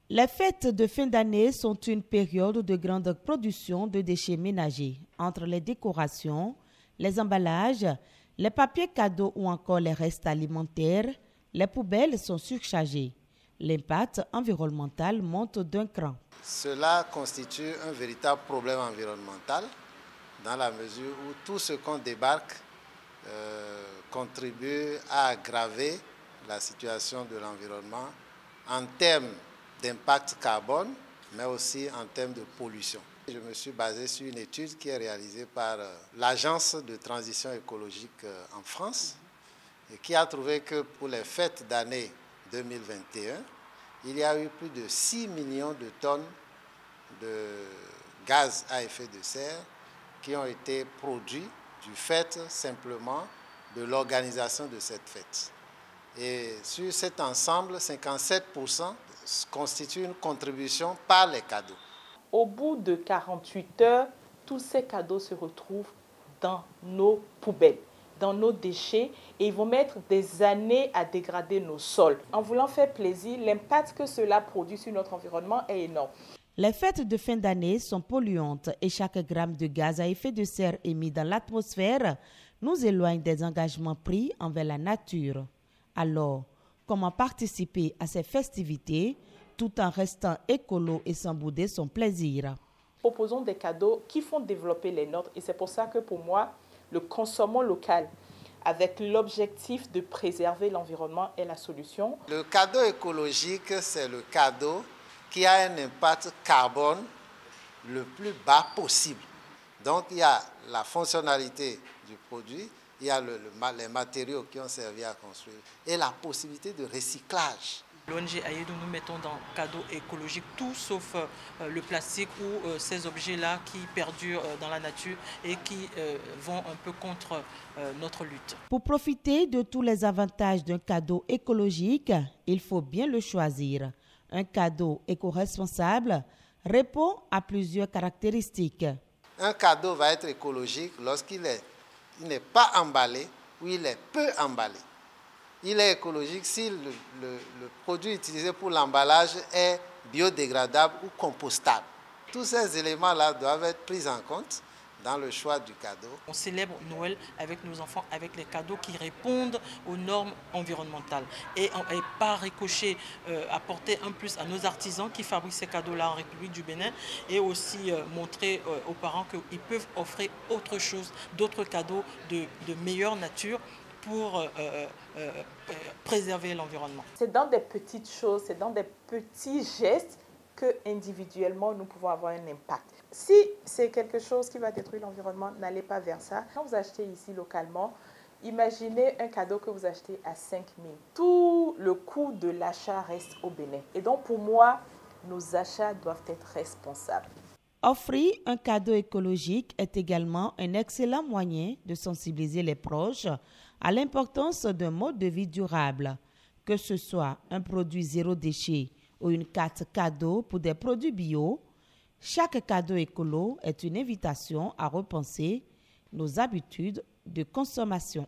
Les fêtes de fin d'année sont une période de grande production de déchets ménagers. Entre les décorations, les emballages, les papiers cadeaux ou encore les restes alimentaires, les poubelles sont surchargées. L'impact environnemental monte d'un cran. Cela constitue un véritable problème environnemental dans la mesure où tout ce qu'on débarque contribue à aggraver la situation de l'environnement en termes d'impact carbone, mais aussi en termes de pollution. Je me suis basé sur une étude qui est réalisée par l'Agence de transition écologique en France et qui a trouvé que pour les fêtes d'année 2021, il y a eu plus de 6 millions de tonnes de gaz à effet de serre qui ont été produits du fait simplement de l'organisation de cette fête. Et sur cet ensemble, 57% constituent une contribution par les cadeaux. Au bout de 48 heures, tous ces cadeaux se retrouvent dans nos poubelles, dans nos déchets, et ils vont mettre des années à dégrader nos sols. En voulant faire plaisir, l'impact que cela produit sur notre environnement est énorme. Les fêtes de fin d'année sont polluantes et chaque gramme de gaz à effet de serre émis dans l'atmosphère nous éloigne des engagements pris envers la nature. Alors, comment participer à ces festivités tout en restant écolo et sans bouder son plaisir? Proposons des cadeaux qui font développer les nôtres et c'est pour ça que pour moi, le consommons local avec l'objectif de préserver l'environnement est la solution. Le cadeau écologique, c'est le cadeau qui a un impact carbone le plus bas possible. Donc il y a la fonctionnalité du produit, il y a les matériaux qui ont servi à construire et la possibilité de recyclage. L'ONG Aïdou, nous mettons dans le cadeau écologique tout sauf le plastique ou ces objets-là qui perdurent dans la nature et qui vont un peu contre notre lutte. Pour profiter de tous les avantages d'un cadeau écologique, il faut bien le choisir. Un cadeau éco-responsable répond à plusieurs caractéristiques. Un cadeau va être écologique lorsqu'il n'est pas emballé ou il est peu emballé. Il est écologique si le produit utilisé pour l'emballage est biodégradable ou compostable. Tous ces éléments-là doivent être pris en compte dans le choix du cadeau. On célèbre Noël avec nos enfants avec les cadeaux qui répondent aux normes environnementales et par ricochet apporter un plus à nos artisans qui fabriquent ces cadeaux-là en République du Bénin et aussi montrer aux parents qu'ils peuvent offrir autre chose, d'autres cadeaux de meilleure nature pour préserver l'environnement. C'est dans des petites choses, c'est dans des petits gestes que individuellement nous pouvons avoir un impact. Si c'est quelque chose qui va détruire l'environnement, n'allez pas vers ça. Quand vous achetez ici localement, imaginez un cadeau que vous achetez à 5 000. Tout le coût de l'achat reste au Bénin. Et donc pour moi, nos achats doivent être responsables. Offrir un cadeau écologique est également un excellent moyen de sensibiliser les proches à l'importance d'un mode de vie durable, que ce soit un produit zéro déchet ou une carte cadeau pour des produits bio. Chaque cadeau écolo est une invitation à repenser nos habitudes de consommation.